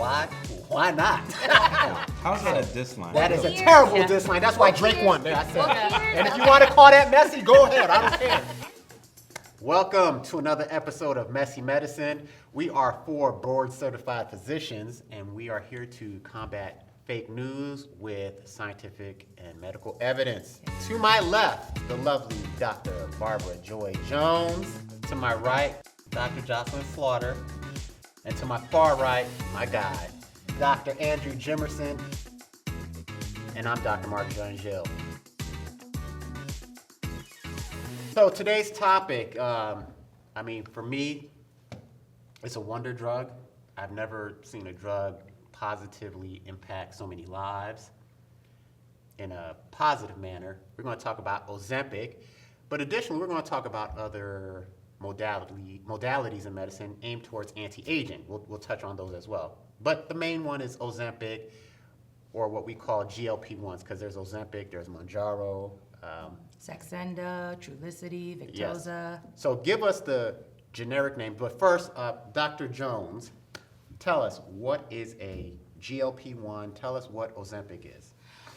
Why not? How's that a diss line? That is a terrible diss line. That's why I drink one. I said. And if you want to call that messy, go ahead. I don't care. Welcome to another episode of Messy Medicine. We are 4 board-certified physicians, and we are here to combat fake news with scientific and medical evidence. To my left, the lovely Dr. Barbara Joy Jones. To my right, Dr. Jocelyn Slaughter. And to my far right, my guy, Dr. Andrew Jimerson. And I'm Dr. Marc Jean-Gilles. So today's topic, for me, it's a wonder drug. I've never seen a drug positively impact so many lives in a positive manner. We're going to talk about Ozempic, but additionally, we're going to talk about other modalities in medicine aimed towards anti-aging. We'll touch on those as well. But the main one is Ozempic, or what we call GLP-1s, because there's Ozempic, there's Mounjaro, Saxenda, Trulicity, Victoza. Yes. So give us the generic name. But first, Dr. Jones, tell us, what is a GLP-1? Tell us what Ozempic is.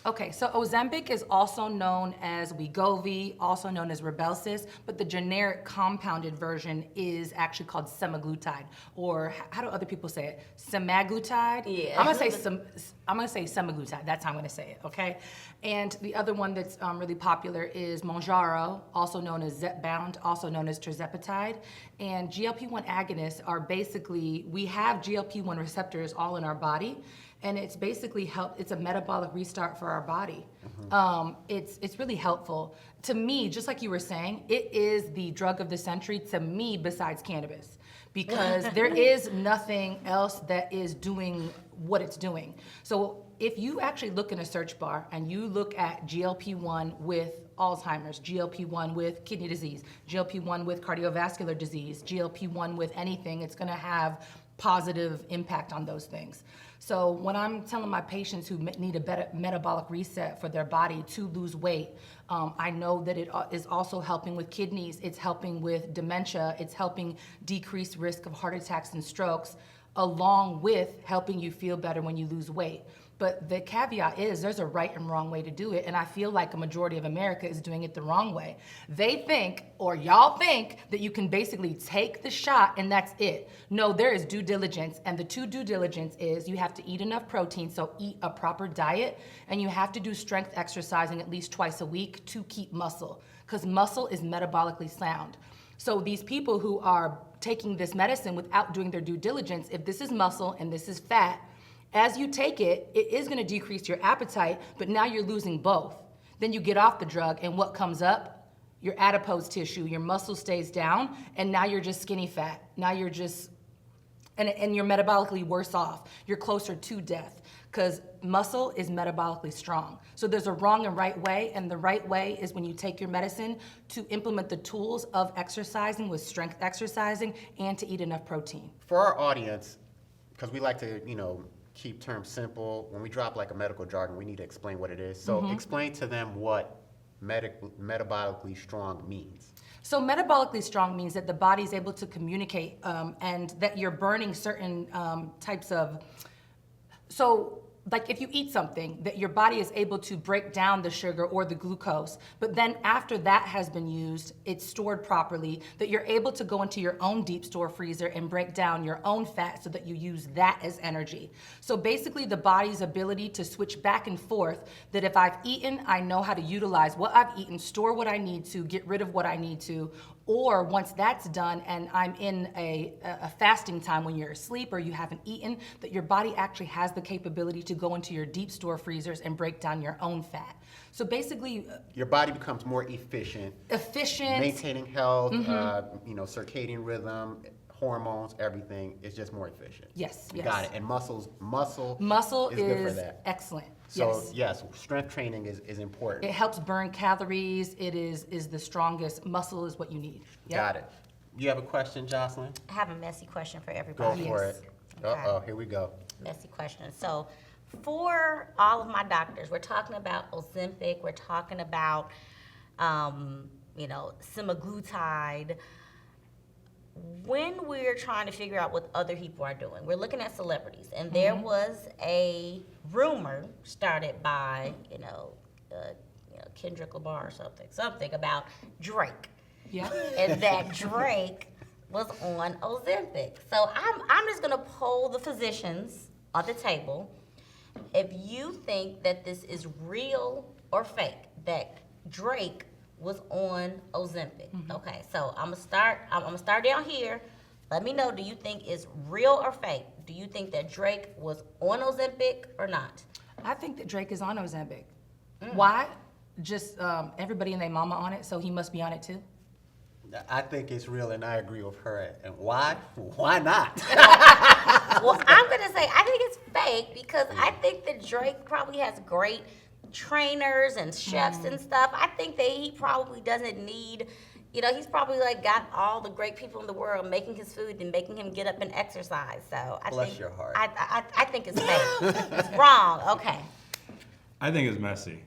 Okay, so Ozempic is also known as Wegovy, also known as Rybelsus, but the generic compounded version is actually called semaglutide, or how do other people say it? Semaglutide? Yeah. I'm gonna say semaglutide. That's how I'm gonna say it. Okay, and the other one that's really popular is Mounjaro, also known as Zepbound, also known as tirzepatide. And GLP-1 agonists are basically, we have GLP-1 receptors all in our body. And it's basically it's a metabolic restart for our body. Mm-hmm. It's really helpful. To me, just like you were saying, it is the drug of the century to me besides cannabis, because there is nothing else that is doing what it's doing. So if you actually look in a search bar and you look at GLP-1 with Alzheimer's, GLP-1 with kidney disease, GLP-1 with cardiovascular disease, GLP-1 with anything, it's gonna have positive impact on those things. So when I'm telling my patients who need a better metabolic reset for their body to lose weight, I know that it is also helping with kidneys, it's helping with dementia, it's helping decrease risk of heart attacks and strokes, along with helping you feel better when you lose weight. But the caveat is there's a right and wrong way to do it, and I feel like a majority of America is doing it the wrong way. They think, or y'all think, that you can basically take the shot and that's it. No, there is due diligence, and the due diligence is you have to eat enough protein, so eat a proper diet, and you have to do strength exercising at least twice a week to keep muscle, because muscle is metabolically sound. So these people who are taking this medicine without doing their due diligence, if this is muscle and this is fat, as you take it, it is gonna decrease your appetite, but now you're losing both. Then you get off the drug, and what comes up? Your adipose tissue, your muscle stays down, and now you're just skinny fat. Now you're just, and you're metabolically worse off. You're closer to death, because muscle is metabolically strong. So there's a wrong and right way, and the right way is when you take your medicine to implement the tools of exercising with strength exercising and to eat enough protein. For our audience, because we like to, keep terms simple. When we drop like a medical jargon, we need to explain what it is. So explain to them what metabolically strong means. So metabolically strong means that the body is able to communicate and that you're burning certain types of, so like if you eat something, that your body is able to break down the sugar or the glucose, but then after that has been used, it's stored properly, that you're able to go into your own deep store freezer and break down your own fat so that you use that as energy. So basically the body's ability to switch back and forth, that if I've eaten, I know how to utilize what I've eaten, store what I need to, get rid of what I need to, or once that's done and I'm in a fasting time when you're asleep or you haven't eaten, that your body actually has the capability to go into your deep store freezers and break down your own fat. So basically, your body becomes more efficient. Maintaining health, circadian rhythm, hormones, everything is just more efficient. Yes. Got it. And muscle is good for that. Excellent. So yes, strength training is important. It helps burn calories. It is the strongest. Muscle is what you need. Yep. Got it. You have a question, Jocelyn? I have a messy question for everybody. Go for it. Okay. Uh-oh, here we go. Messy question. So for all of my doctors, we're talking about Ozempic, we're talking about, semaglutide. when we're trying to figure out what other people are doing, we're looking at celebrities, and there was a rumor started by, Kendrick Lamar or something about Drake. Yeah. And that Drake was on Ozempic. So I'm just gonna poll the physicians on the table. If you think that this is real or fake, that Drake was on Ozempic. Okay, so I'm gonna start down here. Let me know, do you think it's real or fake? Do you think that Drake was on Ozempic or not? I think that Drake is on Ozempic. Why? Just everybody and their mama on it, so he must be on it too. I think it's real, and I agree with her. And why? Why not? Well, I'm gonna say I think it's fake because I think that Drake probably has great trainers and chefs and stuff. I think that he probably doesn't need, he's probably like got all the great people in the world making his food and making him get up and exercise. So Bless your heart. I think it's fake. It's wrong. Okay. I think it's messy.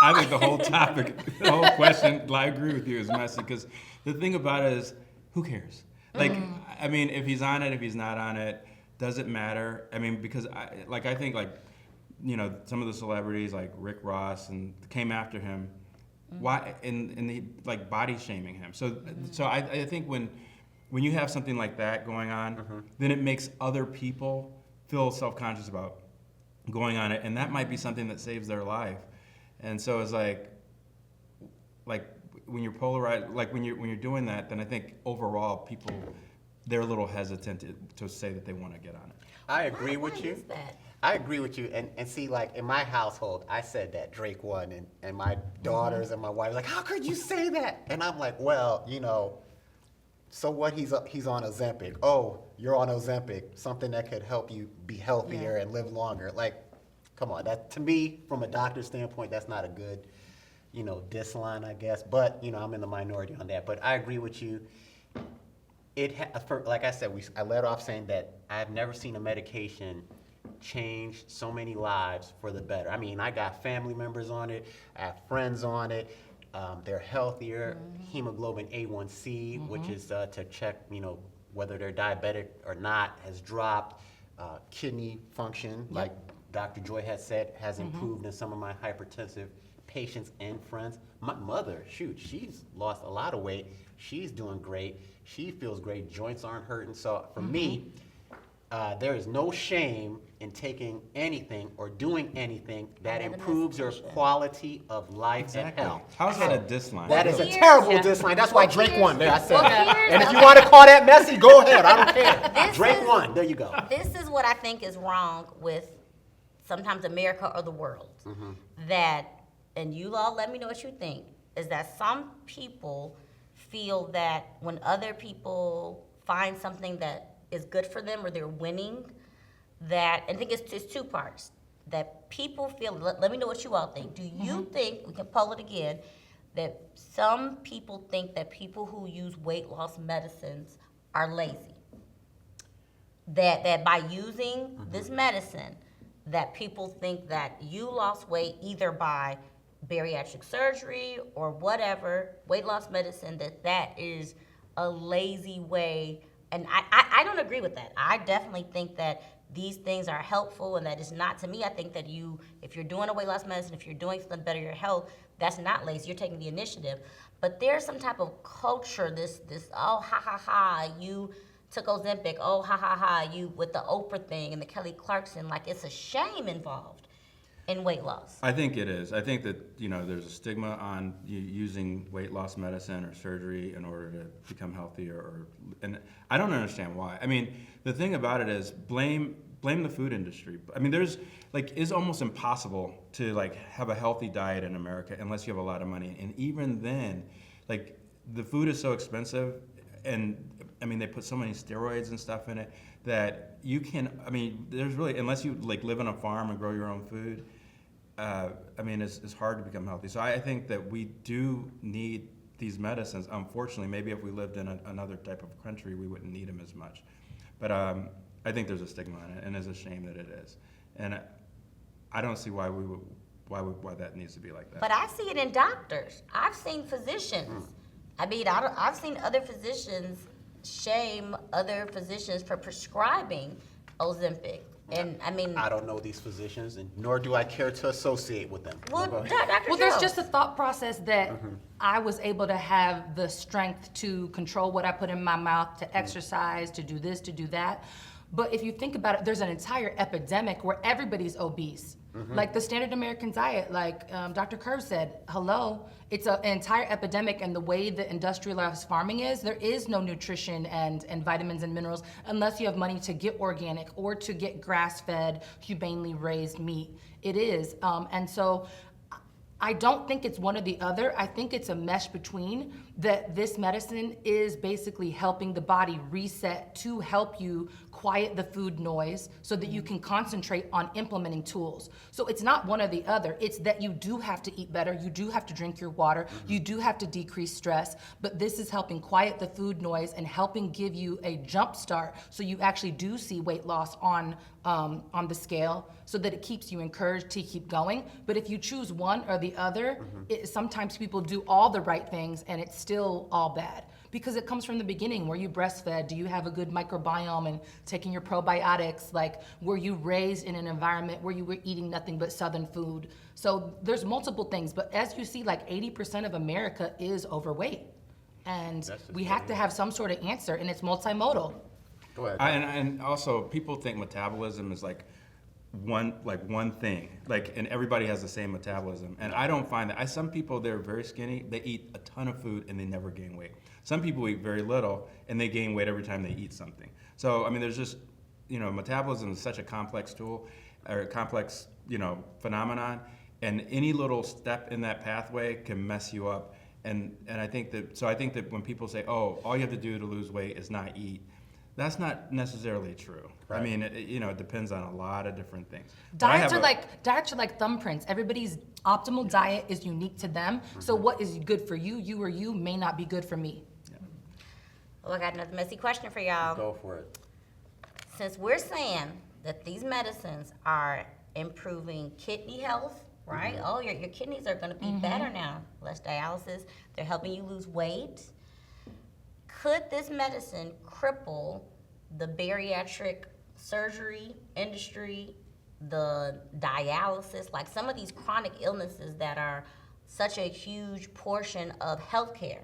I think the whole topic, the whole question, I agree with you, is messy because the thing about it is, who cares? Like, I mean, if he's on it, if he's not on it, does it matter? I mean, because I think some of the celebrities like Rick Ross and came after him, why and they like body shaming him. So I think when you have something like that going on, then it makes other people feel self-conscious about going on it, and that might be something that saves their life. And so it's like when you're polarized, like when you're doing that, then I think overall people, they're a little hesitant to say that they want to get on it. I agree with Why you. is that? I agree with you. And see, like in my household, I said that Drake won, and my daughters and my wife were like, how could you say that? And I'm like, well, so what? He's on Ozempic. Oh, you're on Ozempic, something that could help you be healthier and live longer. Like, come on, that to me, from a doctor's standpoint, that's not a good, diss line, I guess. But I'm in the minority on that. But I agree with you. Like I said, I led off saying that I've never seen a medication change so many lives for the better. I mean, I got family members on it. I have friends on it. They're healthier. Hemoglobin A1C, which is to check, whether they're diabetic or not, has dropped. Kidney function, like Dr. Joy has said, has improved in some of my hypertensive patients and friends. My mother, she's lost a lot of weight. She's doing great. She feels great. Joints aren't hurting. So for me, there is no shame in taking anything or doing anything that improves your quality of life and health. How's that a diss line? That is a Here's- terrible diss line. That's why Drake won. There, I said Well, that. here's And if the- you want to call that messy, go ahead. I don't care. This Drake is- won. There you go. This is what I think is wrong with sometimes America or the world. That, and you all let me know what you think, is that some people feel that when other people find something that is good for them or they're winning, that, and I think it's two parts, that people feel, let me know what you all think. Do you think, we can poll it again, that some people think that people who use weight loss medicines are lazy? That by using this medicine, that people think that you lost weight either by bariatric surgery or whatever, weight loss medicine, that is a lazy way. And I don't agree with that. I definitely think that these things are helpful, and that is not, to me, I think that if you're doing a weight loss medicine, if you're doing something to better your health, that's not lazy. You're taking the initiative. But there's some type of culture, this oh, ha, ha, ha, you took Ozempic, oh, ha, ha, ha, you, with the Oprah thing and the Kelly Clarkson, like it's a shame involved in weight loss. I think it is. I think that, there's a stigma on you using weight loss medicine or surgery in order to become healthier, and I don't understand why. I mean, the thing about it is blame the food industry. I mean, it's almost impossible to have a healthy diet in America unless you have a lot of money. And even then, the food is so expensive, and I mean, they put so many steroids and stuff in it that you can, there's really, unless you live on a farm and grow your own food, it's hard to become healthy. So I think that we do need these medicines. Unfortunately, maybe if we lived in another type of country, we wouldn't need them as much. But I think there's a stigma on it, and it's a shame that it is. And I don't see why that needs to be like that. But I see it in doctors. I've seen physicians. I've seen other physicians shame other physicians for prescribing Ozempic. And I mean, I don't know these physicians, and nor do I care to associate with them. well, Go ahead. Dr. Well, there's Joe. just a thought process that I was able to have the strength to control what I put in my mouth, to exercise, to do this, to do that. But if you think about it, there's an entire epidemic where everybody's obese. Like the standard American diet, like Dr. Curve said, hello, it's an entire epidemic, and the way the industrialized farming is, there is no nutrition and vitamins and minerals unless you have money to get organic or to get grass-fed, humanely raised meat. It is, and so I don't think it's one or the other. I think it's a mesh between that. This medicine is basically helping the body reset to help you quiet the food noise so that you can concentrate on implementing tools. So it's not one or the other. It's that you do have to eat better. You do have to drink your water. You do have to decrease stress. But this is helping quiet the food noise and helping give you a jump start so you actually do see weight loss on the scale, so that it keeps you encouraged to keep going. But if you choose one or the other, sometimes people do all the right things and it's still all bad. Because it comes from the beginning. Were you breastfed? Do you have a good microbiome and taking your probiotics? Like, were you raised in an environment where you were eating nothing but Southern food? So there's multiple things, but as you see, like 80% of America is overweight. And we have to have some sort of answer, and it's multimodal. Go ahead. And also, people think metabolism is like one thing, and everybody has the same metabolism. And I don't find that. Some people, they're very skinny, they eat a ton of food and they never gain weight. Some people eat very little and they gain weight every time they eat something. So, I mean, there's just, metabolism is such a complex tool, or a complex, phenomenon, and any little step in that pathway can mess you up. And I think that when people say, oh, all you have to do to lose weight is not eat, that's not necessarily true. Right. I mean, it depends on a lot of different things. Diets are like thumbprints. Everybody's optimal diet is unique to them. So what is good for you or you may not be good for me. Well, I got another messy question for y'all. Go for it. Since we're saying that these medicines are improving kidney health, right? Oh, your kidneys are going to be better now. Less dialysis. They're helping you lose weight. Could this medicine cripple the bariatric surgery industry, the dialysis, like some of these chronic illnesses that are such a huge portion of healthcare?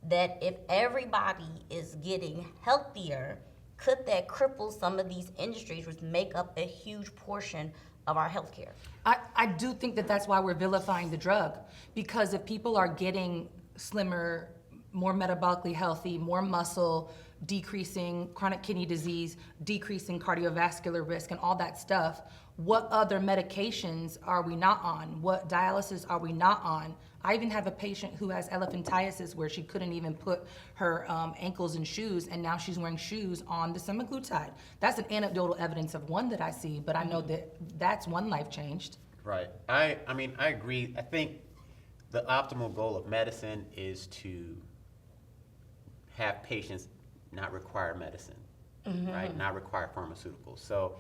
That if everybody is getting healthier, could that cripple some of these industries which make up a huge portion of our healthcare? I do think that that's why we're vilifying the drug, because if people are getting slimmer, more metabolically healthy, more muscle, decreasing chronic kidney disease, decreasing cardiovascular risk, and all that stuff, what other medications are we not on? What dialysis are we not on? I even have a patient who has elephantiasis where she couldn't even put her ankles in shoes, and now she's wearing shoes on the semaglutide. That's an anecdotal evidence of one that I see, but I know that that's one life changed. Right. I mean, I agree. I think the optimal goal of medicine is to have patients not require medicine, right? Not require pharmaceuticals. So,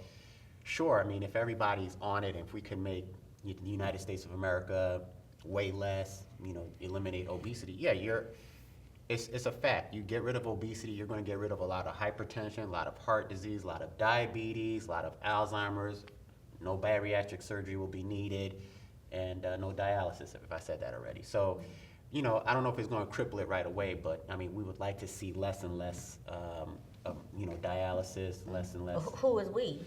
sure, I mean, if everybody's on it, if we can make the United States of America weigh less, eliminate obesity, yeah, it's a fact. You get rid of obesity, you're going to get rid of a lot of hypertension, a lot of heart disease, a lot of diabetes, a lot of Alzheimer's. No bariatric surgery will be needed, and no dialysis, if I said that already. So, I don't know if it's going to cripple it right away, but I mean, we would like to see less and less, dialysis, less and less. Who is we?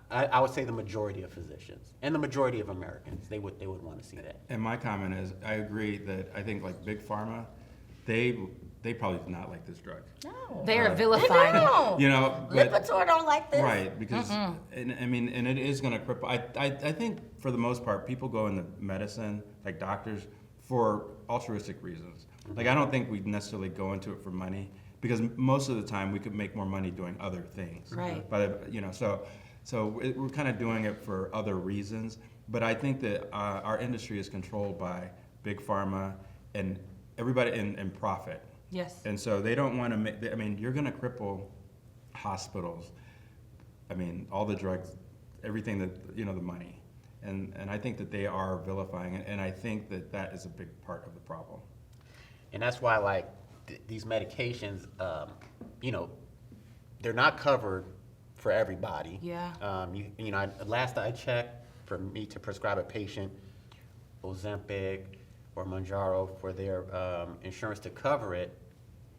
I would say the majority of physicians and the majority of Americans, they would want to see that. And my comment is, I agree that I think like Big Pharma, they probably do not like this drug. No. They are vilifying it. But Lipitor don't like this. right, because and it is going to cripple. I think for the most part, people go into medicine, like doctors, for altruistic reasons. Like I don't think we necessarily go into it for money, because most of the time we could make more money doing other things. Right. But we're kind of doing it for other reasons. But I think that our industry is controlled by Big Pharma and everybody in profit. Yes. And so they don't want to make. I mean, you're going to cripple hospitals. I mean, all the drugs, everything that the money. And I think that they are vilifying it, and I think that is a big part of the problem. And that's why, like, these medications, you know, they're not covered for everybody. Yeah. You know, last I checked, for me to prescribe a patient Ozempic or Mounjaro for their insurance to cover it,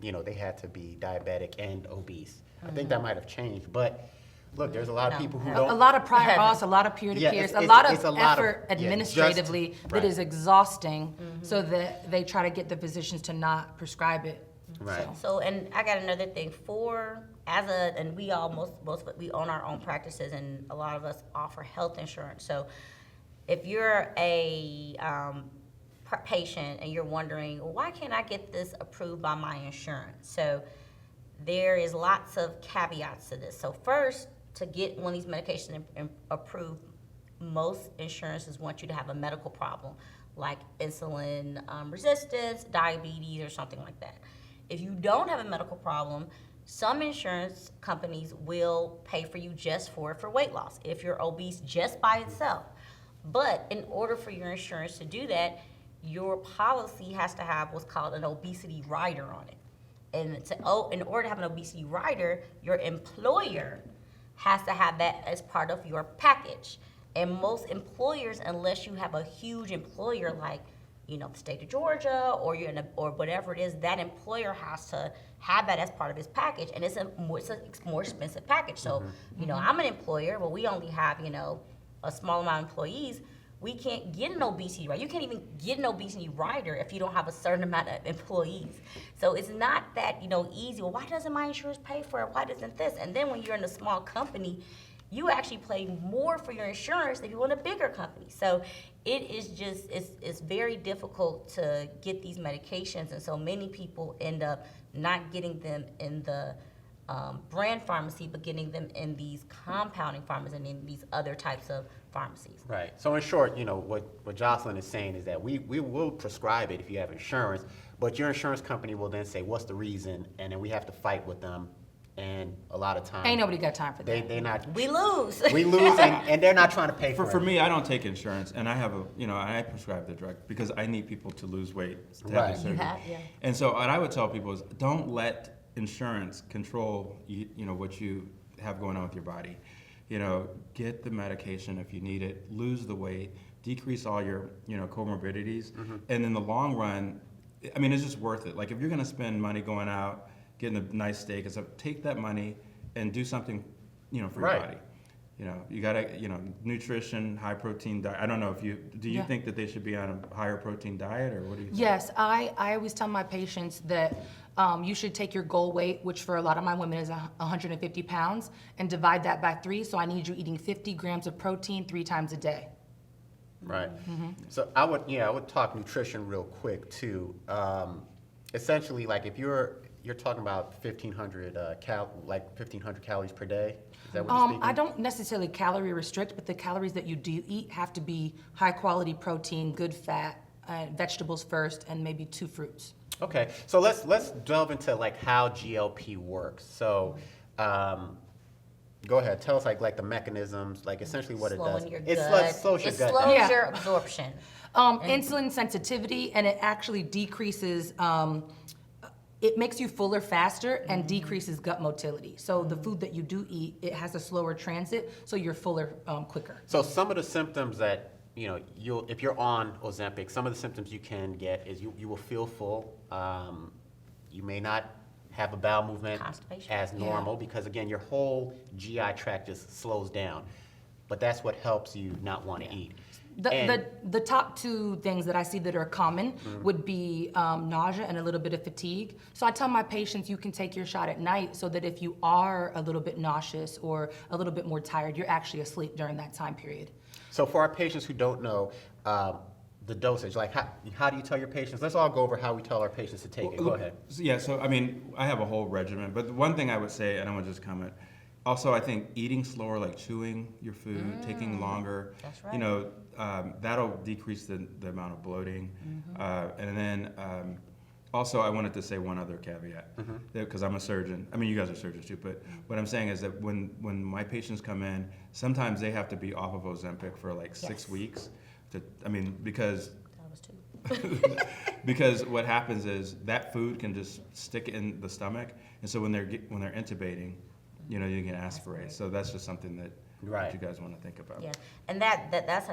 you know, they had to be diabetic and obese. I think that might have changed, but look, there's a lot of people who don't. A lot of prior auths, a lot of peer-to-peers, a lot of effort administratively that is exhausting, so that they try to get the physicians to not prescribe it. Right. So, and I got another thing and we all, most of us, we own our own practices, and a lot of us offer health insurance. So if you're a patient and you're wondering, well, why can't I get this approved by my insurance? So there is lots of caveats to this. So first, to get one of these medications approved, most insurances want you to have a medical problem, like insulin resistance, diabetes, or something like that. If you don't have a medical problem, some insurance companies will pay for you just for weight loss, if you're obese just by itself. But in order for your insurance to do that, your policy has to have what's called an obesity rider on it. And in order to have an obesity rider, your employer has to have that as part of your package. And most employers, unless you have a huge employer like, you know, the state of Georgia, or or whatever it is, that employer has to have that as part of his package, and it's a more expensive package. So, you know, I'm an employer, but we only have, you know, a small amount of employees. We can't get an obesity rider. You can't even get an obesity rider if you don't have a certain amount of employees. So it's not that, you know, easy. Well, why doesn't my insurance pay for it? Why doesn't this? And then when you're in a small company, you actually pay more for your insurance than you're in a bigger company. So it is just, it's very difficult to get these medications, and so many people end up not getting them in the brand pharmacy, but getting them in these compounding pharmacies and in these other types of pharmacies. Right. So in short, you know, what Jocelyn is saying is that we will prescribe it if you have insurance, but your insurance company will then say, what's the reason? And then we have to fight with them. And a lot of times, Ain't nobody got time for that. they're not. We lose. We lose, and they're not trying to pay for it. For me, I don't take insurance, and I have I prescribe the drug because I need people to lose weight to have the surgery. Yeah. And so what I would tell people is, don't let insurance control what you have going on with your body. You know, get the medication if you need it, lose the weight, decrease all your comorbidities, and in the long run, I mean, it's just worth it. Like, if you're going to spend money going out, getting a nice steak and stuff, take that money and do something, for your body. You gotta, nutrition, high protein diet. I don't know if do you think that they should be on a higher protein diet, or what do you think? Yes, I always tell my patients that you should take your goal weight, which for a lot of my women is 150 pounds, and divide that by 3. So I need you eating 50 grams of protein 3 times a day. Right. So I would talk nutrition real quick too. Essentially, like if you're talking about 1,500 calories per day. Is that what you're speaking? I don't necessarily calorie restrict, but the calories that you do eat have to be high quality protein, good fat, vegetables first, and maybe 2 fruits. Okay, so let's delve into like how GLP works. So, go ahead, tell us like the mechanisms, like essentially what Slowing it your does. gut. It slows your It gut slows down. Yeah. your absorption. Insulin sensitivity, and it actually decreases. It makes you fuller faster and decreases gut motility. So the food that you do eat, it has a slower transit, so you're fuller quicker. So some of the symptoms that if you're on Ozempic, some of the symptoms you can get is you will feel full. You may not have a bowel movement Constipation. as normal because again your whole GI tract just slows down. But that's what helps you not want to eat. The top 2 things that I see that are common would be nausea and a little bit of fatigue. So I tell my patients you can take your shot at night so that if you are a little bit nauseous or a little bit more tired, you're actually asleep during that time period. So for our patients who don't know the dosage, like how do you tell your patients? Let's all go over how we tell our patients to take it. Go ahead. Yeah, so I mean, I have a whole regimen, but the one thing I would say, and I want to just comment, also I think eating slower, like chewing your food, taking longer, That's right. that'll decrease the amount of bloating. And then also I wanted to say one other caveat, because I'm a surgeon. I mean, you guys are surgeons too, but what I'm saying is that when my patients come in, sometimes they have to be off of Ozempic for like 6 weeks. Because That was 2. Because what happens is that food can just stick in the stomach, and so when they're intubating, you know, you can aspirate. So that's just something that Right. you guys want to think about. Yeah, and that's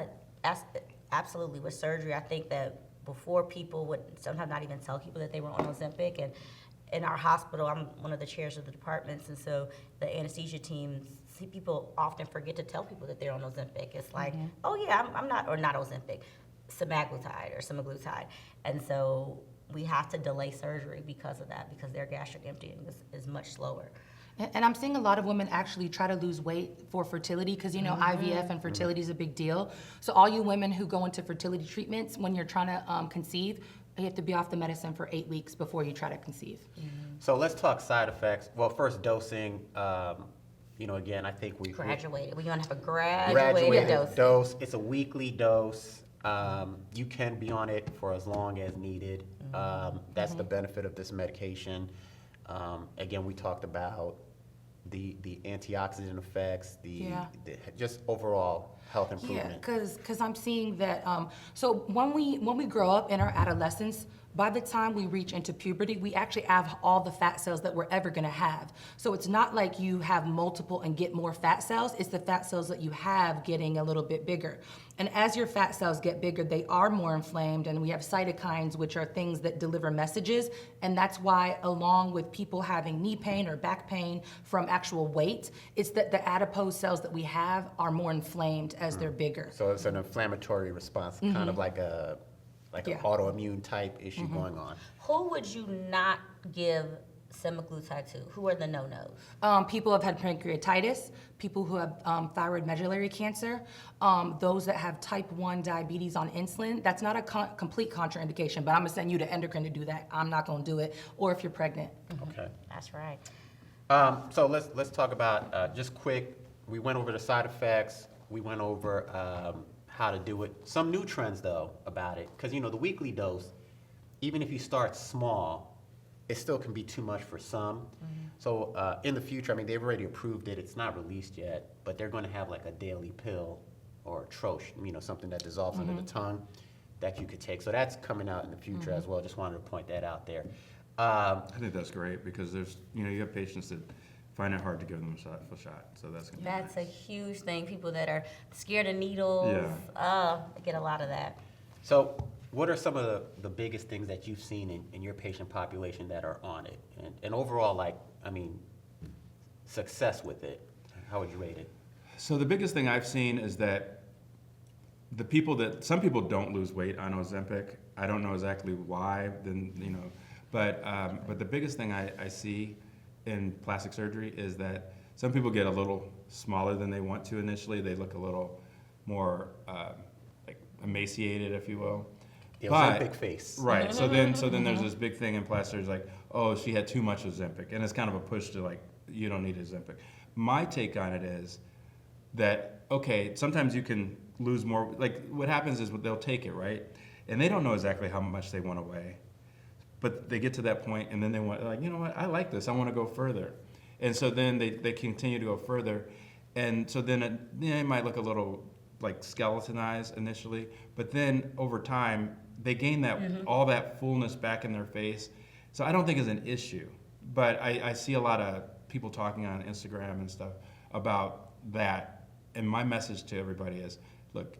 absolutely with surgery. I think that before people would sometimes not even tell people that they were on Ozempic, and in our hospital, I'm one of the chairs of the departments, and so the anesthesia team, see, people often forget to tell people that they're on Ozempic. It's like, oh yeah, I'm not, or not Ozempic, semaglutide or semaglutide, and so we have to delay surgery because of that, because their gastric emptying is much slower. And I'm seeing a lot of women actually try to lose weight for fertility because, you know, IVF and fertility is a big deal. So all you women who go into fertility treatments, when you're trying to conceive, you have to be off the medicine for 8 weeks before you try to conceive. So let's talk side effects. Well, first dosing. You know, again, I think we Graduated. We're gonna have a graduated dose. It's a weekly dose. You can be on it for as long as needed. That's the benefit of this medication. Again, we talked about the antioxidant effects, the just overall health improvement. Yeah, because I'm seeing that. So when we grow up in our adolescence, by the time we reach into puberty, we actually have all the fat cells that we're ever gonna have. So it's not like you have multiple and get more fat cells, it's the fat cells that you have getting a little bit bigger. And as your fat cells get bigger, they are more inflamed, and we have cytokines, which are things that deliver messages. And that's why, along with people having knee pain or back pain from actual weight, it's that the adipose cells that we have are more inflamed as they're bigger. So it's an inflammatory response, kind of like an autoimmune type issue going on. Who would you not give semaglutide to? Who are the no-nos? People have had pancreatitis, people who have thyroid medullary cancer, those that have type 1 diabetes on insulin. That's not a complete contraindication, but I'm gonna send you to endocrine to do that. I'm not gonna do it, or if you're pregnant. Okay. That's right. So let's talk about just quick. We went over the side effects. We went over how to do it. Some new trends though about it, because you know the weekly dose, even if you start small, it still can be too much for some. So in the future, I mean, they've already approved it. It's not released yet, but they're going to have like a daily pill or troche, you know, something that dissolves under the tongue that you could take. So that's coming out in the future as well. Just wanted to point that out there. I think that's great because there's, you know, you have patients that find it hard to give them a shot. So that's gonna be That's nice. a huge thing. People that are scared of needles, they get a lot of that. So what are some of the biggest things that you've seen in your patient population that are on it? And overall, like, I mean, success with it, how would you rate it? So the biggest thing I've seen is that some people don't lose weight on Ozempic. I don't know exactly why, then, you know, but the biggest thing I see in plastic surgery is that some people get a little smaller than they want to initially. They look a little more like emaciated, if you will. The Ozempic face. Right. So then there's this big thing in plastic surgery, like, oh, she had too much Ozempic, and it's kind of a push to like, you don't need Ozempic. My take on it is that, okay, sometimes you can lose more. Like what happens is they'll take it, right, and they don't know exactly how much they want to weigh, but they get to that point, and then they want, like, you know what, I like this, I want to go further, and so then they continue to go further, and so then it might look a little like skeletonized initially, but then over time they gain that all that fullness back in their face. So I don't think it's an issue, but I see a lot of people talking on Instagram and stuff about that, and my message to everybody is, look,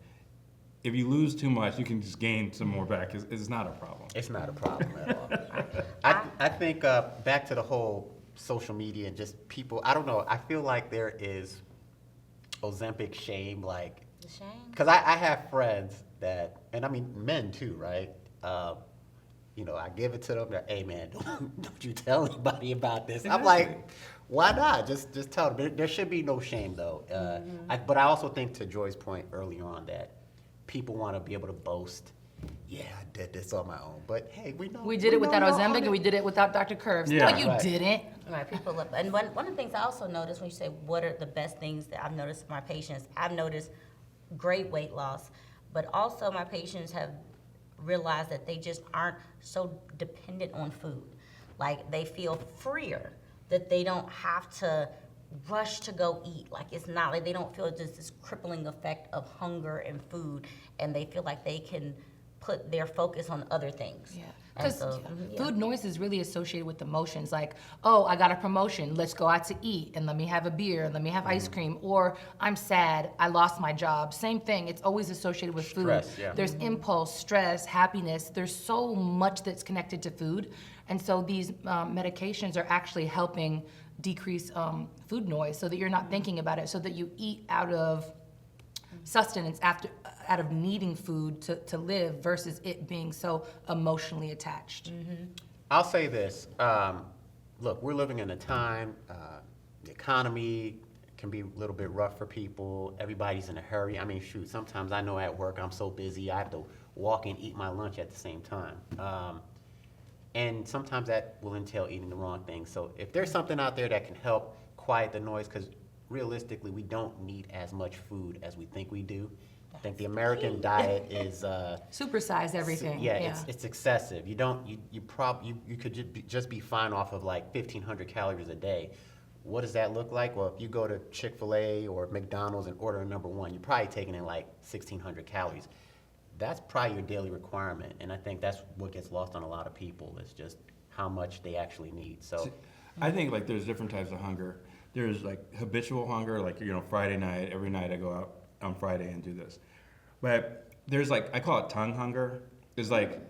if you lose too much, you can just gain some more back. It's not a problem. It's not a problem at all. I think back to the whole social media and just people, I don't know, I feel like there is Ozempic shame, like, The shame. because I have friends that, and I mean men too, right? You know, I give it to them. They're, hey man, don't you tell anybody about this. I'm like, why not? Just tell them. There should be no shame though. But I also think to Joy's point earlier on that people want to be able to boast. Yeah, I did this on my own. But hey, we know We did it without know Ozempic, on and we did it without Dr. Curves. Yeah. No, you Right. didn't. Right, people look, and one of the things I also noticed when you say what are the best things that I've noticed in my patients, I've noticed great weight loss, but also my patients have realized that they just aren't so dependent on food. Like they feel freer, that they don't have to rush to go eat. Like it's not like they don't feel just this crippling effect of hunger and food, and they feel like they can put their focus on other things. Yeah. And Because so, food noise is really associated with emotions, like, oh, I got a promotion, let's go out to eat, and let me have a beer, and let me have ice cream, or I'm sad, I lost my job. Same thing, it's always associated with Stress, food. yeah. There's impulse, stress, happiness, there's so much that's connected to food, and so these medications are actually helping decrease food noise so that you're not thinking about it, so that you eat out of sustenance out of needing food to live versus it being so emotionally attached. I'll say this. Look, we're living in a time, the economy can be a little bit rough for people. Everybody's in a hurry. I mean, shoot, sometimes I know at work I'm so busy I have to walk and eat my lunch at the same time. And sometimes that will entail eating the wrong thing. So if there's something out there that can help quiet the noise, because realistically, we don't need as much food as we think we do. I think the American diet is Supersize everything. It's excessive. You could just be fine off of like 1,500 calories a day. What does that look like? Well, if you go to Chick-fil-A or McDonald's and order a number one, you're probably taking in like 1,600 calories. That's probably your daily requirement, and I think that's what gets lost on a lot of people. Is just how much they actually need. So, I think like there's different types of hunger. There's like habitual hunger, like Friday night, every night I go out on Friday and do this. But there's like, I call it tongue hunger. It's like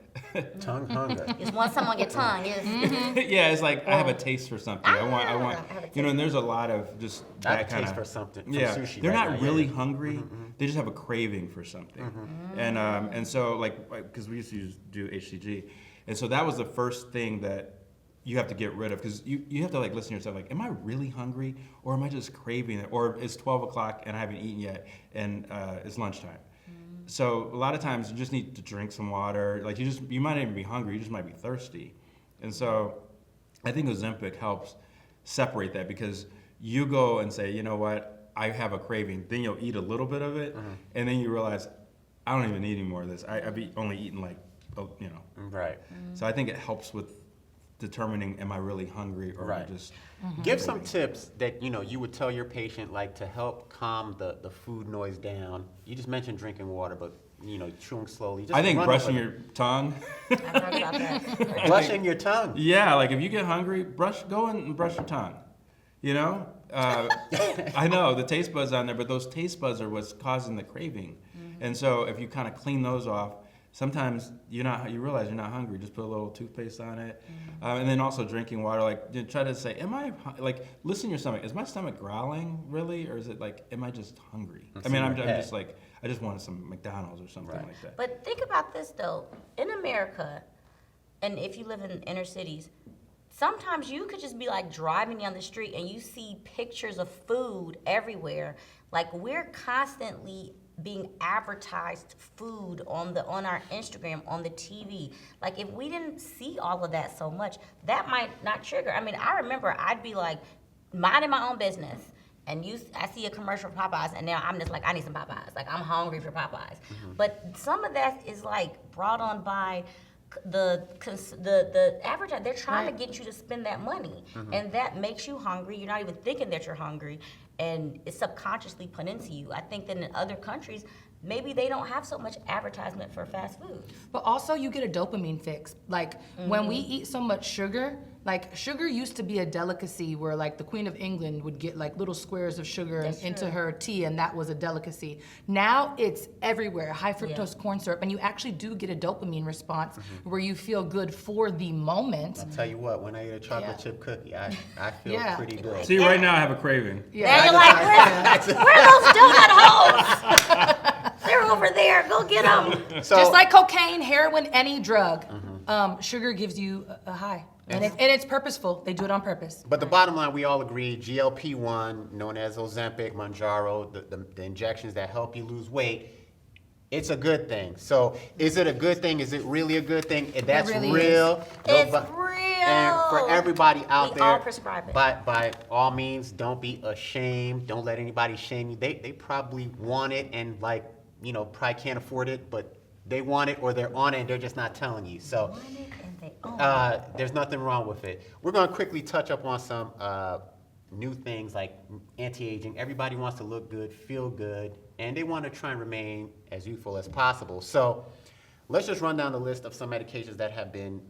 tongue hunger. It's want some on your tongue. yeah, it's like I have a taste for something. I want and there's a lot of just I have that a kind taste of for something. From yeah, sushi they're right not now, really yeah. hungry. They just have a craving for something. And so like because we used to do HCG, and so that was the first thing that you have to get rid of, because you have to like listen to yourself, like, am I really hungry, or am I just craving it, or it's 12 o'clock and I haven't eaten yet and it's lunchtime. So a lot of times you just need to drink some water. Like you might not even be hungry, you just might be thirsty. And so I think Ozempic helps separate that, because you go and say, you know what, I have a craving. Then you'll eat a little bit of it, and then you realize, I don't even need any more of this. I've only eaten like, Right. So I think it helps with determining, am I really hungry, or am I just... Give some tips that you would tell your patient, like, to help calm the food noise down. You just mentioned drinking water, but chewing slowly. Just I think run brushing over your tongue. I've heard about that. brushing your tongue. Yeah, like if you get hungry, go and brush your tongue. I know the taste buds on there, but those taste buds are what's causing the craving. And so if you kind of clean those off, sometimes you realize you're not hungry. Just put a little toothpaste on it, and then also drinking water. Like try to say, listen to your stomach. Is my stomach growling really, or is it like, am I just hungry? I'm just like, I just wanted some McDonald's or something like that. But think about this though. In America, and if you live in inner cities, sometimes you could just be like driving down the street and you see pictures of food everywhere. Like, we're constantly being advertised food on our Instagram, on the TV. Like, if we didn't see all of that so much, that might not trigger. I mean, I remember I'd be like minding my own business, and I see a commercial for Popeyes, and now I'm just like, I need some Popeyes. Like, I'm hungry for Popeyes. But some of that is like brought on by the advertiser. They're trying to get you to spend that money, and that makes you hungry. You're not even thinking that you're hungry, and it's subconsciously put into you. I think that in other countries, maybe they don't have so much advertisement for fast food. But also you get a dopamine fix. Like when we eat so much sugar, like sugar used to be a delicacy where like the Queen of England would get like little squares of sugar into her tea, and that was a delicacy. Now it's everywhere, high fructose corn syrup, and you actually do get a dopamine response where you feel good for the moment. I'll tell you what, when I eat a chocolate chip cookie, I feel pretty good. See, right now I have a craving. Yeah, you're like, where are those donut holes? They're over there. Go get them. So, Just like cocaine, heroin, any drug, sugar gives you a high. And it's purposeful. They do it on purpose. But the bottom line, we all agree, GLP-1, known as Ozempic, Mounjaro, the injections that help you lose weight, it's a good thing. So is it a good thing? Is it really a good thing? That's really real. It's real. And for everybody out We there, all prescribe it. by all means, don't be ashamed. Don't let anybody shame you. They probably want it and probably can't afford it, but they want it, or they're on it and they're just not telling you. So there's nothing wrong with it. We're going to quickly touch up on some new things like anti-aging. Everybody wants to look good, feel good, and they want to try and remain as youthful as possible. So let's just run down the list of some medications that have been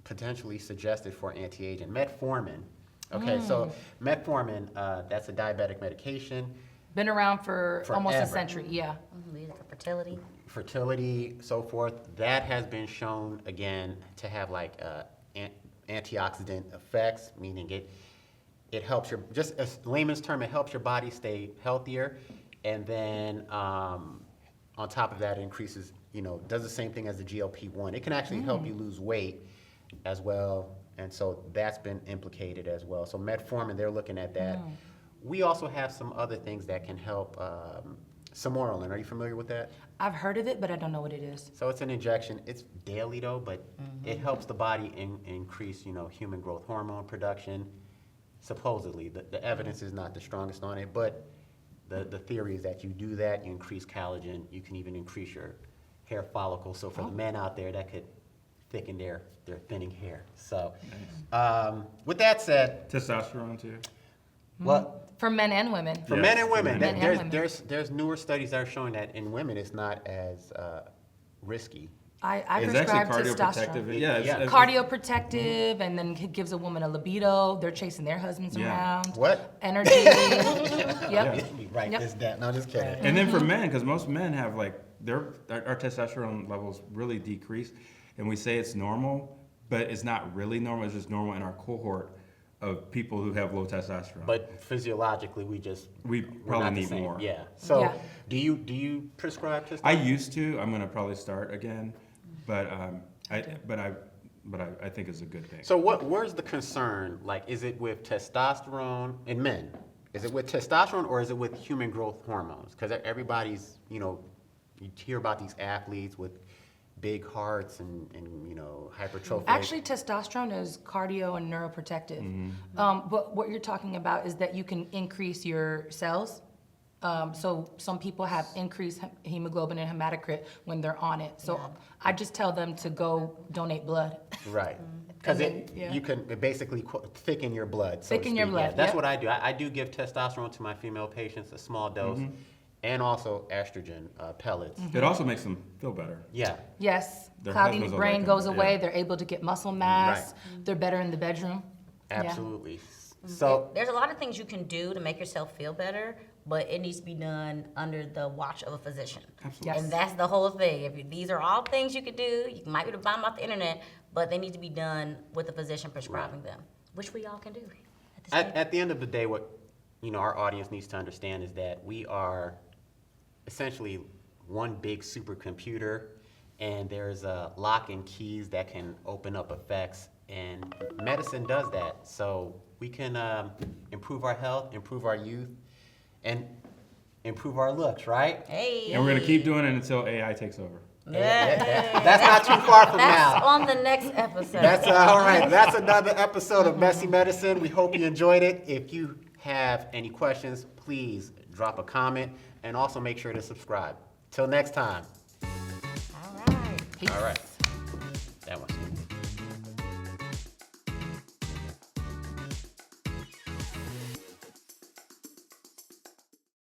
potentially suggested for anti-aging. Metformin. Okay, so metformin, that's a diabetic medication. Been around for almost a Forever. century, yeah. For fertility. Fertility, so forth. That has been shown, again, to have like antioxidant effects, meaning it helps your, just as layman's term, it helps your body stay healthier. And then on top of that, it increases, does the same thing as the GLP-1. It can actually help you lose weight as well. And so that's been implicated as well. So metformin, they're looking at that. We also have some other things that can help. Samorelin, are you familiar with that? I've heard of it, but I don't know what it is. So it's an injection. It's daily though, but it helps the body increase, human growth hormone production. Supposedly, the evidence is not the strongest on it, but the theory is that you do that, you increase collagen, you can even increase your hair follicles. So for the men out there, that could thicken their thinning hair. So with that said, Testosterone too. well, For men and women. for Yes, men and for women, men and there's newer studies that are showing that in women it's not as risky. I It's prescribe actually testosterone. cardioprotective. Yeah, Yeah. Cardioprotective, and then it gives a woman a libido. They're chasing their husbands Yeah. around. What? Energy. Yep. Write Yep. this down. No, just kidding. And then for men, because most men have like our testosterone levels really decrease, and we say it's normal, but it's not really normal. It's just normal in our cohort of people who have low testosterone. But physiologically, we we're probably not the need same. more. Yeah. So Yeah. do you prescribe testosterone? I used to. I'm gonna probably start again, but I think it's a good thing. So where's the concern? Like, is it with testosterone in men? Is it with testosterone or is it with human growth hormones? Because everybody's, you hear about these athletes with big hearts and hypertrophy. Actually, testosterone is cardio and neuroprotective. But what you're talking about is that you can increase your cells. So some people have increased hemoglobin and hematocrit when they're on it. So I just tell them to go donate blood. Right. Because And then, yeah. you can basically thicken your blood. So to Thicken your speak. blood, Yeah, that's yep. what I do. I do give testosterone to my female patients, a small dose, and also estrogen pellets. It also makes them feel better. Yeah. Yes, Their cloudy husbands will brain like goes them, away. yeah. They're able to get muscle mass. They're better in the bedroom. Yeah. Absolutely. So There's a lot of things you can do to make yourself feel better, but it needs to be done under the watch of a physician. Absolutely. Yes. And that's the whole thing. These are all things you could do. You might be able to buy them off the internet, but they need to be done with a physician prescribing them, which we all can do. At this table. at the end of the day, what our audience needs to understand is that we are essentially one big supercomputer, and there's lock and keys that can open up effects, and medicine does that. So we can improve our health, improve our youth, and improve our looks, right? Hey. And we're gonna keep doing it until AI takes over. That's not too far from That's now. on the next episode. That's all right. That's another episode of Messy Medicine. We hope you enjoyed it. If you have any questions, please drop a comment and also make sure to subscribe. Till next time. all right. All right.